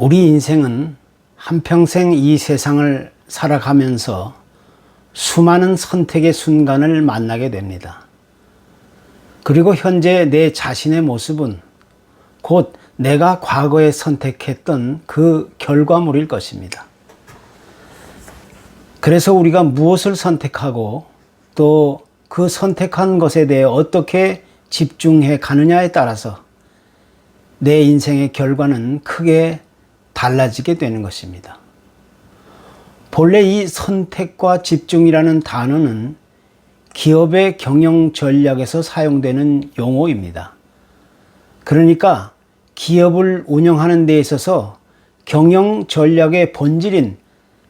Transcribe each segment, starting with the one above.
우리 인생은 한평생 이 세상을 살아가면서 수많은 선택의 순간을 만나게 됩니다. 그리고 현재 내 자신의 모습은 곧 내가 과거에 선택했던 그 결과물일 것입니다. 그래서 우리가 무엇을 선택하고 또 그 선택한 것에 대해 어떻게 집중해 가느냐에 따라서 내 인생의 결과는 크게 달라지게 되는 것입니다. 본래 이 선택과 집중이라는 단어는 기업의 경영 전략에서 사용되는 용어입니다. 그러니까 기업을 운영하는 데 있어서 경영 전략의 본질인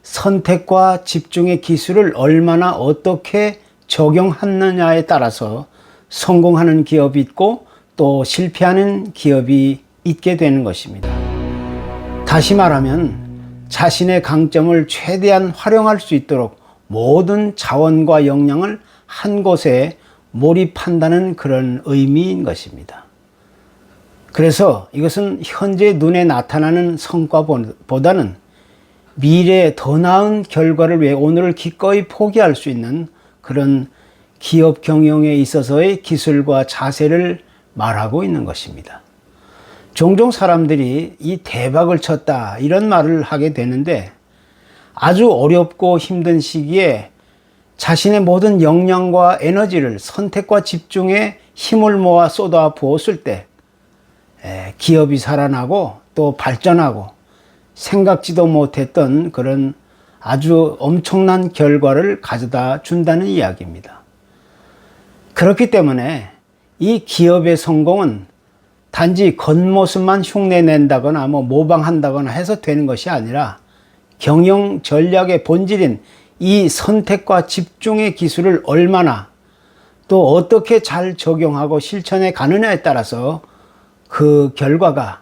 선택과 집중의 기술을 얼마나 어떻게 적용하느냐에 따라서 성공하는 기업이 있고 또 실패하는 기업이 있게 되는 것입니다. 다시 말하면 자신의 강점을 최대한 활용할 수 있도록 모든 자원과 역량을 한 곳에 몰입한다는 그런 의미인 것입니다. 그래서 이것은 현재 눈에 나타나는 성과보다는 미래에 더 나은 결과를 위해 오늘을 기꺼이 포기할 수 있는 그런 기업 경영에 있어서의 기술과 자세를 말하고 있는 것입니다. 종종 사람들이 이 대박을 쳤다 이런 말을 하게 되는데 아주 어렵고 힘든 시기에 자신의 모든 역량과 에너지를 선택과 집중에 힘을 모아 쏟아 부었을 때 기업이 살아나고 또 발전하고 생각지도 못했던 그런 아주 엄청난 결과를 가져다 준다는 이야기입니다. 그렇기 때문에 이 기업의 성공은 단지 겉모습만 흉내낸다거나 모방한다거나 해서 되는 것이 아니라 경영 전략의 본질인 이 선택과 집중의 기술을 얼마나 또 어떻게 잘 적용하고 실천해 가느냐에 따라서 그 결과가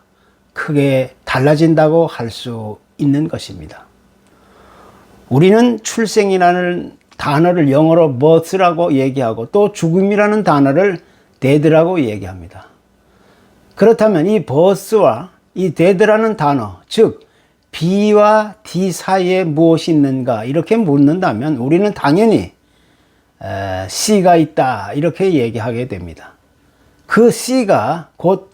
크게 달라진다고 할 수 있는 것입니다. 우리는 출생이라는 단어를 영어로 birth라고 얘기하고 또 죽음이라는 단어를 death라고 얘기합니다. 그렇다면 이 birth와 이 death라는 단어, 즉 B와 D 사이에 무엇이 있는가 이렇게 묻는다면 우리는 당연히 C가 있다 이렇게 얘기하게 됩니다. 그 C가 곧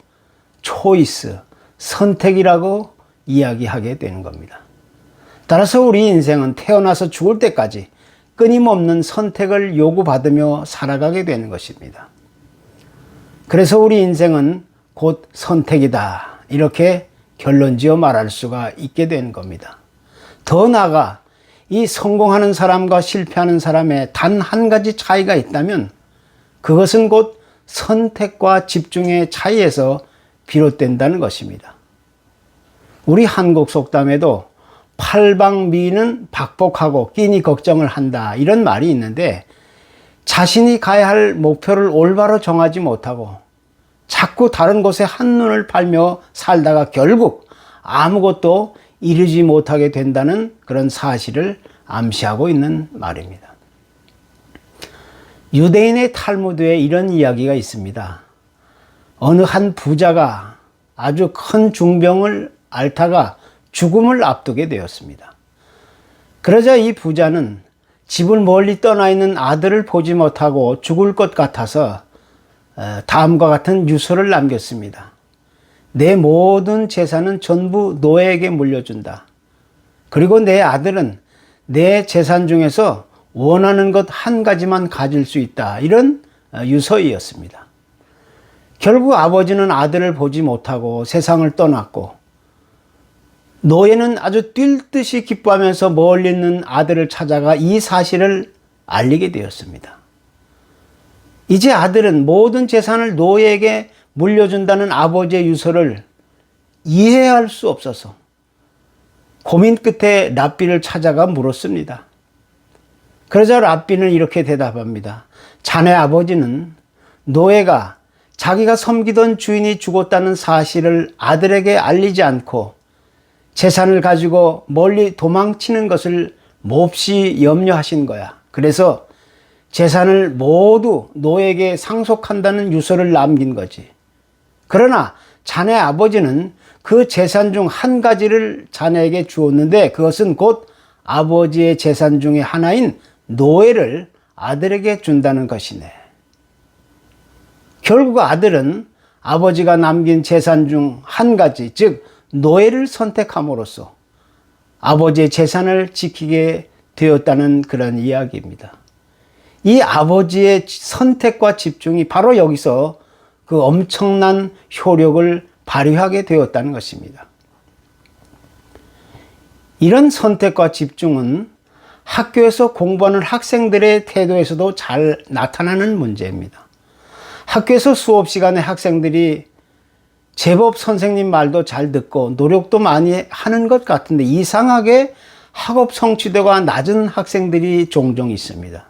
choice, 선택이라고 이야기하게 되는 겁니다. 따라서 우리 인생은 태어나서 죽을 때까지 끊임없는 선택을 요구받으며 살아가게 되는 것입니다. 그래서 우리 인생은 곧 선택이다 이렇게 결론지어 말할 수가 있게 되는 겁니다. 더 나아가 이 성공하는 사람과 실패하는 사람의 단 한 가지 차이가 있다면 그것은 곧 선택과 집중의 차이에서 비롯된다는 것입니다. 우리 한국 속담에도 팔방미인은 박복하고 끼니 걱정을 한다 이런 말이 있는데 자신이 가야 할 목표를 올바로 정하지 못하고 자꾸 다른 곳에 한눈을 팔며 살다가 결국 아무것도 이루지 못하게 된다는 그런 사실을 암시하고 있는 말입니다. 유대인의 탈무드에 이런 이야기가 있습니다. 어느 한 부자가 아주 큰 중병을 앓다가 죽음을 앞두게 되었습니다. 그러자 이 부자는 집을 멀리 떠나 있는 아들을 보지 못하고 죽을 것 같아서 다음과 같은 유서를 남겼습니다. 내 모든 재산은 전부 노예에게 물려준다. 그리고 내 아들은 내 재산 중에서 원하는 것 한 가지만 가질 수 있다. 이런 유서이었습니다. 결국 아버지는 아들을 보지 못하고 세상을 떠났고 노예는 아주 뛸 듯이 기뻐하면서 멀리 있는 아들을 찾아가 이 사실을 알리게 되었습니다. 이제 아들은 모든 재산을 노예에게 물려준다는 아버지의 유서를 이해할 수 없어서 고민 끝에 랍비를 찾아가 물었습니다. 그러자 랍비는 이렇게 대답합니다. 자네 아버지는 노예가 자기가 섬기던 주인이 죽었다는 사실을 아들에게 알리지 않고 재산을 가지고 멀리 도망치는 것을 몹시 염려하신 거야. 그래서 재산을 모두 노예에게 상속한다는 유서를 남긴 거지. 그러나 자네 아버지는 그 재산 중 한 가지를 자네에게 주었는데 그것은 곧 아버지의 재산 중에 하나인 노예를 아들에게 준다는 것이네. 결국 아들은 아버지가 남긴 재산 중 한 가지, 즉 노예를 선택함으로써 아버지의 재산을 지키게 되었다는 그런 이야기입니다. 이 아버지의 선택과 집중이 바로 여기서 그 엄청난 효력을 발휘하게 되었다는 것입니다. 이런 선택과 집중은 학교에서 공부하는 학생들의 태도에서도 잘 나타나는 문제입니다. 학교에서 수업 시간에 학생들이 제법 선생님 말도 잘 듣고 노력도 많이 하는 것 같은데 이상하게 학업 성취도가 낮은 학생들이 종종 있습니다.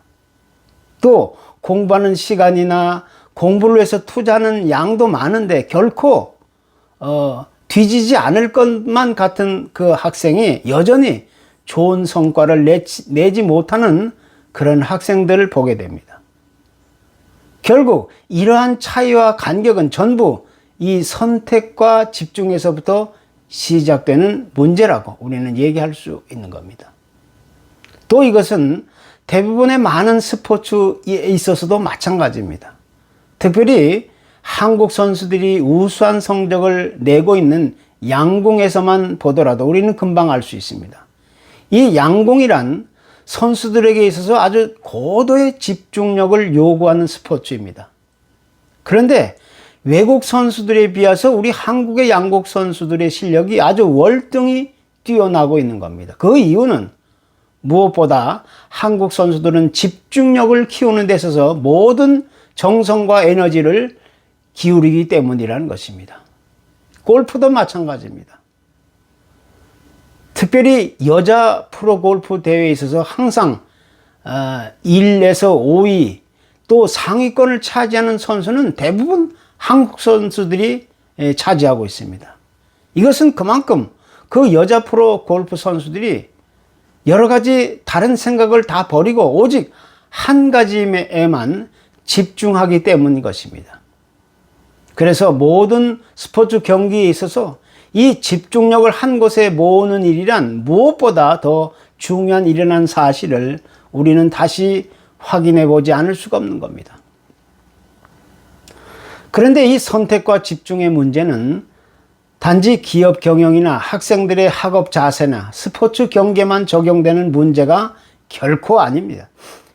또 공부하는 시간이나 공부를 위해서 투자하는 양도 많은데 결코 뒤지지 않을 것만 같은 그 학생이 여전히 좋은 성과를 내지 못하는 그런 학생들을 보게 됩니다. 결국 이러한 차이와 간격은 전부 이 선택과 집중에서부터 시작되는 문제라고 우리는 얘기할 수 있는 겁니다. 또 이것은 대부분의 많은 스포츠에 있어서도 마찬가지입니다. 특별히 한국 선수들이 우수한 성적을 내고 있는 양궁에서만 보더라도 우리는 금방 알 수 있습니다. 이 양궁이란 선수들에게 있어서 아주 고도의 집중력을 요구하는 스포츠입니다. 그런데 외국 선수들에 비해서 우리 한국의 양궁 선수들의 실력이 아주 월등히 뛰어나고 있는 겁니다. 그 이유는 무엇보다 한국 선수들은 집중력을 키우는 데 있어서 모든 정성과 에너지를 기울이기 때문이라는 것입니다. 골프도 마찬가지입니다. 특별히 여자 프로골프 대회에 있어서 항상 1에서 5위 또 상위권을 차지하는 선수는 대부분 한국 선수들이 차지하고 있습니다. 이것은 그만큼 그 여자 프로골프 선수들이 여러 가지 다른 생각을 다 버리고 오직 한 가지에만 집중하기 때문인 것입니다. 그래서 모든 스포츠 경기에 있어서 이 집중력을 한 곳에 모으는 일이란 무엇보다 더 중요한 일이라는 사실을 우리는 다시 확인해 보지 않을 수가 없는 겁니다. 그런데 이 선택과 집중의 문제는 단지 기업 경영이나 학생들의 학업 자세나 스포츠 경기에만 적용되는 문제가 결코 아닙니다.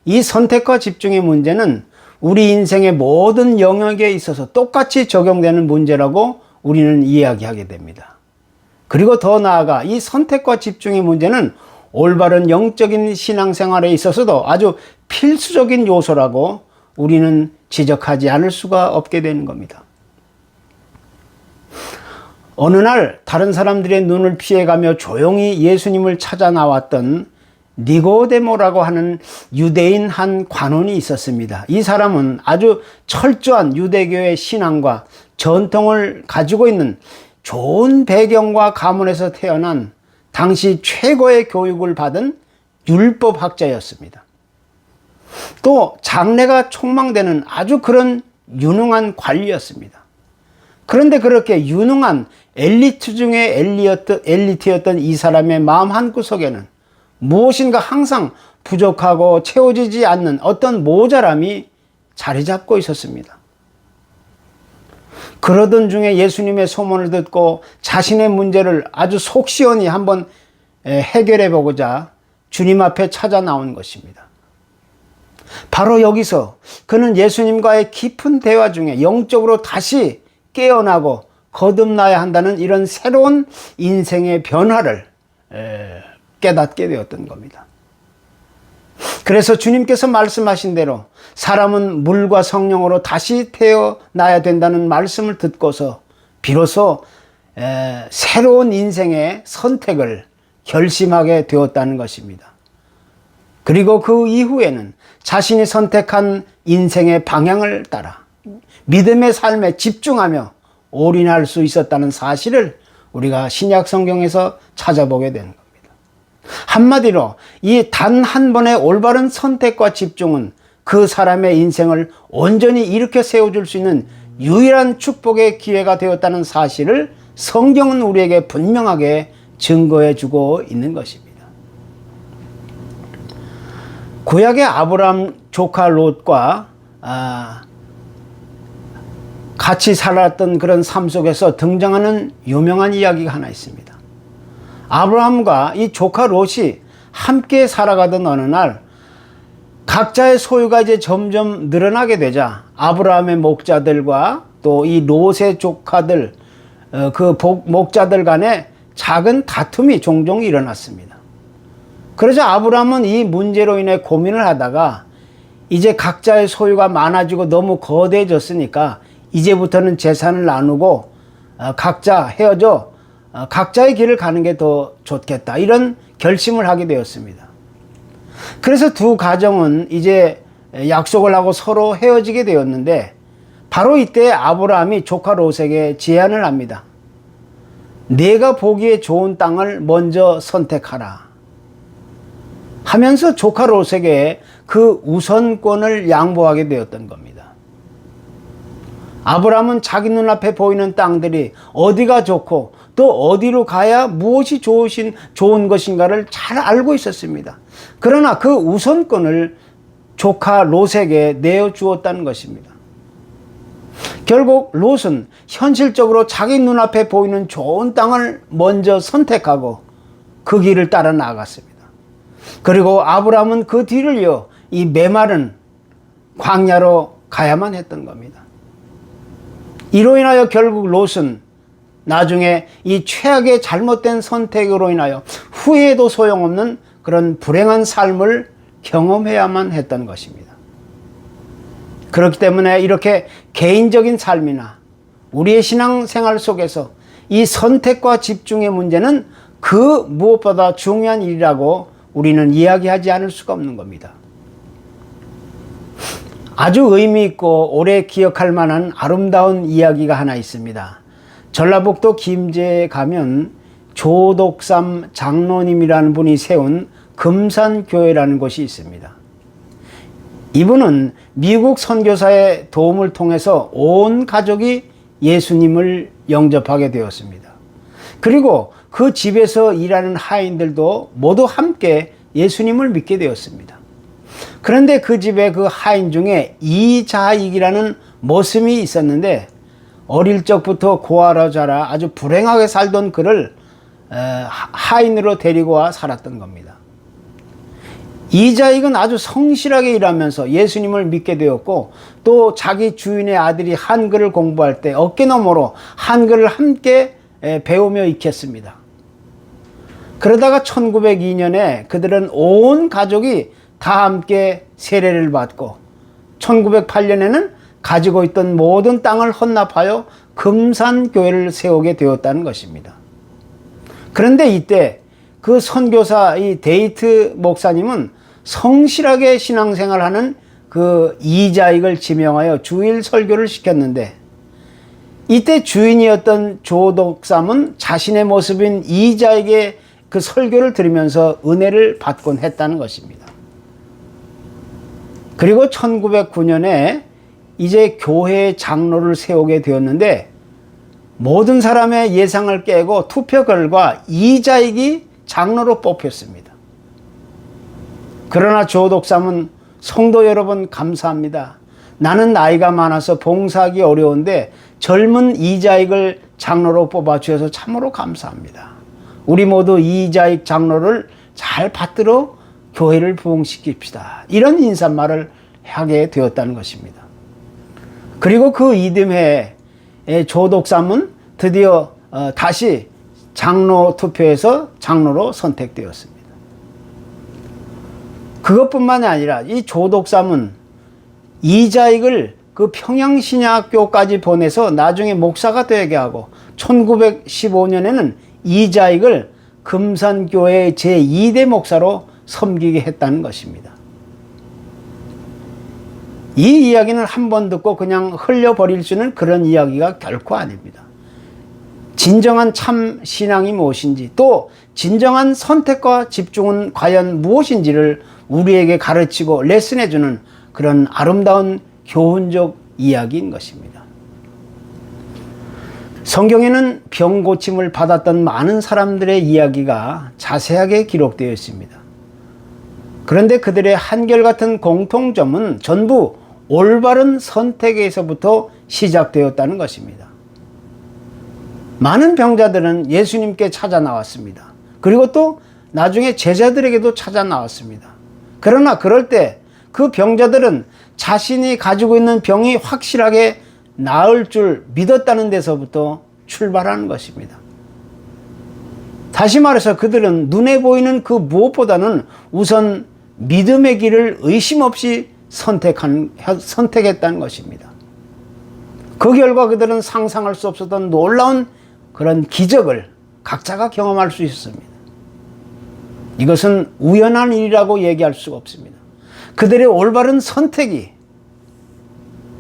이 선택과 집중의 문제는 우리 인생의 모든 영역에 있어서 똑같이 적용되는 문제라고 우리는 이야기하게 됩니다. 그리고 더 나아가 이 선택과 집중의 문제는 올바른 영적인 신앙생활에 있어서도 아주 필수적인 요소라고 우리는 지적하지 않을 수가 없게 되는 겁니다. 어느 날 다른 사람들의 눈을 피해가며 조용히 예수님을 찾아 나왔던 니고데모라고 하는 유대인 한 관원이 있었습니다. 이 사람은 아주 철저한 유대교의 신앙과 전통을 가지고 있는 좋은 배경과 가문에서 태어난 당시 최고의 교육을 받은 율법학자였습니다. 또 장래가 촉망되는 아주 그런 유능한 관리였습니다. 그런데 그렇게 유능한 엘리트 중에 엘리트였던 이 사람의 마음 한구석에는 무엇인가 항상 부족하고 채워지지 않는 어떤 모자람이 자리 잡고 있었습니다. 그러던 중에 예수님의 소문을 듣고 자신의 문제를 아주 속 시원히 한번 해결해 보고자 주님 앞에 찾아 나온 것입니다. 바로 여기서 그는 예수님과의 깊은 대화 중에 영적으로 다시 깨어나고 거듭나야 한다는 이런 새로운 인생의 변화를 깨닫게 되었던 겁니다. 그래서 주님께서 말씀하신 대로 사람은 물과 성령으로 다시 태어나야 된다는 말씀을 듣고서 비로소 새로운 인생의 선택을 결심하게 되었다는 것입니다. 그리고 그 이후에는 자신이 선택한 인생의 방향을 따라 믿음의 삶에 집중하며 올인할 수 있었다는 사실을 우리가 신약 성경에서 찾아보게 되는 겁니다. 한마디로 이 단 한 번의 올바른 선택과 집중은 그 사람의 인생을 온전히 일으켜 세워줄 수 있는 유일한 축복의 기회가 되었다는 사실을 성경은 우리에게 분명하게 증거해 주고 있는 것입니다. 구약의 아브라함 조카 롯과 같이 살았던 그런 삶 속에서 등장하는 유명한 이야기가 하나 있습니다. 아브라함과 이 조카 롯이 함께 살아가던 어느 날 각자의 소유가 이제 점점 늘어나게 되자 아브라함의 목자들과 또 이 롯의 조카들 그 목자들 간에 작은 다툼이 종종 일어났습니다. 그래서 아브라함은 이 문제로 인해 고민을 하다가 이제 각자의 소유가 많아지고 너무 거대해졌으니까 이제부터는 재산을 나누고 각자 헤어져 각자의 길을 가는 게 더 좋겠다, 이런 결심을 하게 되었습니다. 그래서 두 가정은 이제 약속을 하고 서로 헤어지게 되었는데 바로 이때 아브라함이 조카 롯에게 제안을 합니다. 내가 보기에 좋은 땅을 먼저 선택하라 하면서 조카 롯에게 그 우선권을 양보하게 되었던 겁니다. 아브라함은 자기 눈앞에 보이는 땅들이 어디가 좋고 또 어디로 가야 무엇이 좋은 것인가를 잘 알고 있었습니다. 그러나 그 우선권을 조카 롯에게 내어주었다는 것입니다. 결국 롯은 현실적으로 자기 눈앞에 보이는 좋은 땅을 먼저 선택하고 그 길을 따라 나아갔습니다. 그리고 아브라함은 그 뒤를 이어 이 메마른 광야로 가야만 했던 겁니다. 이로 인하여 결국 롯은 나중에 이 최악의 잘못된 선택으로 인하여 후회해도 소용없는 그런 불행한 삶을 경험해야만 했던 것입니다. 그렇기 때문에 이렇게 개인적인 삶이나 우리의 신앙생활 속에서 이 선택과 집중의 문제는 그 무엇보다 중요한 일이라고 우리는 이야기하지 않을 수가 없는 겁니다. 아주 의미 있고 오래 기억할 만한 아름다운 이야기가 하나 있습니다. 전라북도 김제에 가면 조독삼 장로님이라는 분이 세운 금산교회라는 곳이 있습니다. 이분은 미국 선교사의 도움을 통해서 온 가족이 예수님을 영접하게 되었습니다. 그리고 그 집에서 일하는 하인들도 모두 함께 예수님을 믿게 되었습니다. 그런데 그 집에 그 하인 중에 이자익이라는 모습이 있었는데 어릴 적부터 고아로 자라 아주 불행하게 살던 그를 하인으로 데리고 와 살았던 겁니다. 이자익은 아주 성실하게 일하면서 예수님을 믿게 되었고 또 자기 주인의 아들이 한글을 공부할 때 어깨너머로 한글을 함께 배우며 익혔습니다. 그러다가 1902년에 그들은 온 가족이 다 함께 세례를 받고 1908년에는 가지고 있던 모든 땅을 헌납하여 금산교회를 세우게 되었다는 것입니다. 그런데 이때 그 선교사 이 데이트 목사님은 성실하게 신앙생활하는 그 이자익을 지명하여 주일 설교를 시켰는데 이때 주인이었던 조독삼은 자신의 모습인 이자익의 그 설교를 들으면서 은혜를 받곤 했다는 것입니다. 그리고 1909년에 이제 교회의 장로를 세우게 되었는데 모든 사람의 예상을 깨고 투표 결과 이자익이 장로로 뽑혔습니다. 그러나 조독삼은 성도 여러분 감사합니다. 나는 나이가 많아서 봉사하기 어려운데 젊은 이자익을 장로로 뽑아주셔서 참으로 감사합니다. 우리 모두 이자익 장로를 잘 받들어 교회를 부흥시킵시다. 이런 인사말을 하게 되었다는 것입니다. 그리고 그 이듬해에 조독삼은 드디어 다시 장로 투표에서 장로로 선택되었습니다. 그것뿐만이 아니라 이 조독삼은 이자익을 그 평양신약교까지 보내서 나중에 목사가 되게 하고 1915년에는 이자익을 금산교회의 제2대 목사로 섬기게 했다는 것입니다. 이 이야기는 한 번 듣고 그냥 흘려버릴 수 있는 그런 이야기가 결코 아닙니다. 진정한 참 신앙이 무엇인지 또 진정한 선택과 집중은 과연 무엇인지를 우리에게 가르치고 레슨해주는 그런 아름다운 교훈적 이야기인 것입니다. 성경에는 병 고침을 받았던 많은 사람들의 이야기가 자세하게 기록되어 있습니다. 그런데 그들의 한결같은 공통점은 전부 올바른 선택에서부터 시작되었다는 것입니다. 많은 병자들은 예수님께 찾아 나왔습니다. 그리고 또 나중에 제자들에게도 찾아 나왔습니다. 그러나 그럴 때 그 병자들은 자신이 가지고 있는 병이 확실하게 나을 줄 믿었다는 데서부터 출발하는 것입니다. 다시 말해서 그들은 눈에 보이는 그 무엇보다는 우선 믿음의 길을 의심 없이 선택했다는 것입니다. 그 결과 그들은 상상할 수 없었던 놀라운 그런 기적을 각자가 경험할 수 있었습니다. 이것은 우연한 일이라고 얘기할 수가 없습니다. 그들의 올바른 선택이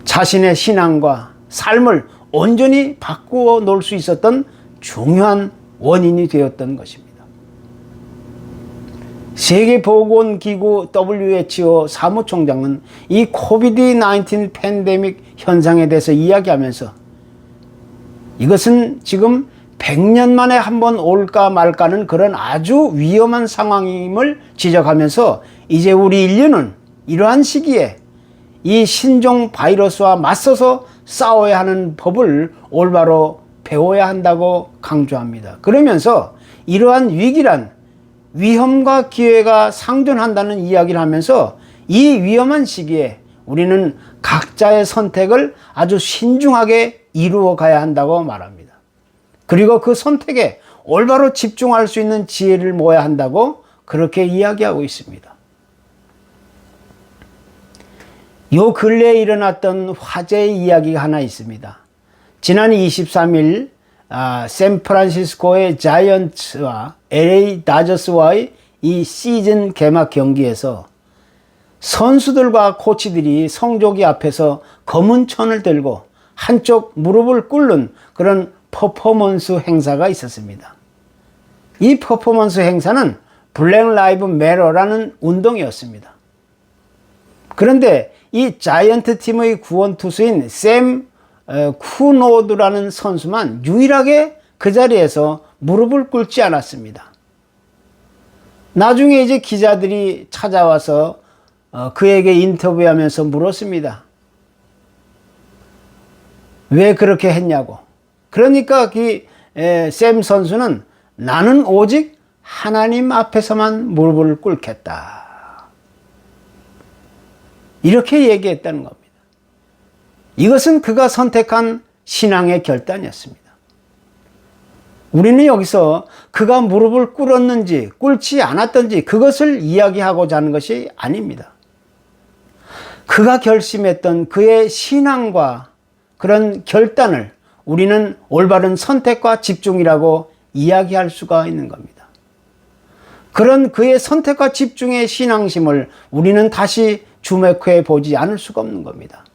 자신의 신앙과 삶을 온전히 바꾸어 놓을 수 있었던 중요한 원인이 되었던 것입니다. 세계보건기구 WHO 사무총장은 이 코비드-19 팬데믹 현상에 대해서 이야기하면서 이것은 지금 100년 만에 한 번 올까 말까는 그런 아주 위험한 상황임을 지적하면서 이제 우리 인류는 이러한 시기에 이 신종 바이러스와 맞서서 싸워야 하는 법을 올바로 배워야 한다고 강조합니다. 그러면서 이러한 위기란 위험과 기회가 상존한다는 이야기를 하면서 이 위험한 시기에 우리는 각자의 선택을 아주 신중하게 이루어 가야 한다고 말합니다. 그리고 그 선택에 올바로 집중할 수 있는 지혜를 모아야 한다고 그렇게 이야기하고 있습니다. 요 근래에 일어났던 화제의 이야기가 하나 있습니다. 지난 23일 샌프란시스코의 자이언츠와 LA 다저스와의 이 시즌 개막 경기에서 선수들과 코치들이 성조기 앞에서 검은 천을 들고 한쪽 무릎을 꿇는 그런 퍼포먼스 행사가 있었습니다. 이 퍼포먼스 행사는 블랙 라이브 매터라는 운동이었습니다. 그런데 이 자이언트 팀의 구원 투수인 샘 쿠노드라는 선수만 유일하게 그 자리에서 무릎을 꿇지 않았습니다. 나중에 이제 기자들이 찾아와서 그에게 인터뷰하면서 물었습니다. 왜 그렇게 했냐고. 그러니까 샘 선수는 나는 오직 하나님 앞에서만 무릎을 꿇겠다. 이렇게 얘기했다는 겁니다. 이것은 그가 선택한 신앙의 결단이었습니다. 우리는 여기서 그가 무릎을 꿇었는지 꿇지 않았던지 그것을 이야기하고자 하는 것이 아닙니다. 그가 결심했던 그의 신앙과 그런 결단을 우리는 올바른 선택과 집중이라고 이야기할 수가 있는 겁니다. 그런 그의 선택과 집중의 신앙심을 우리는 다시 주목해 보지 않을 수가 없는 겁니다.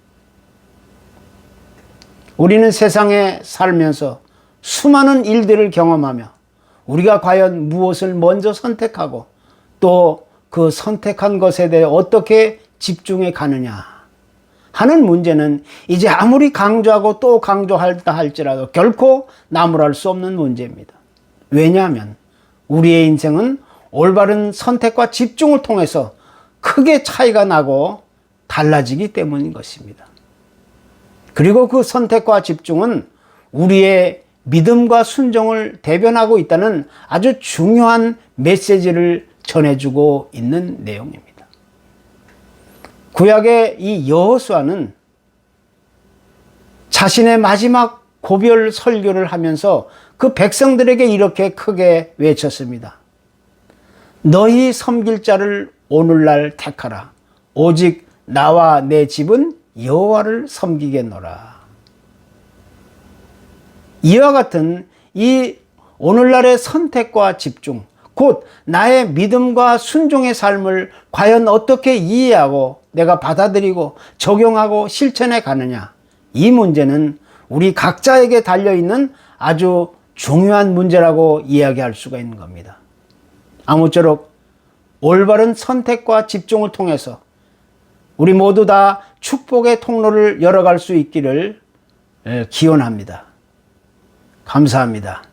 우리는 세상에 살면서 수많은 일들을 경험하며 우리가 과연 무엇을 먼저 선택하고 또 그 선택한 것에 대해 어떻게 집중해 가느냐 하는 문제는 이제 아무리 강조하고 또 강조한다 할지라도 결코 나무랄 수 없는 문제입니다. 왜냐하면 우리의 인생은 올바른 선택과 집중을 통해서 크게 차이가 나고 달라지기 때문인 것입니다. 그리고 그 선택과 집중은 우리의 믿음과 순종을 대변하고 있다는 아주 중요한 메시지를 전해주고 있는 내용입니다. 구약의 이 여호수아는 자신의 마지막 고별 설교를 하면서 그 백성들에게 이렇게 크게 외쳤습니다. 너희 섬길 자를 오늘날 택하라. 오직 나와 내 집은 여호와를 섬기겠노라. 이와 같은 이 오늘날의 선택과 집중, 곧 나의 믿음과 순종의 삶을 과연 어떻게 이해하고 내가 받아들이고 적용하고 실천해 가느냐, 이 문제는 우리 각자에게 달려있는 아주 중요한 문제라고 이야기할 수가 있는 겁니다. 아무쪼록 올바른 선택과 집중을 통해서 우리 모두 다 축복의 통로를 열어갈 수 있기를 기원합니다. 감사합니다.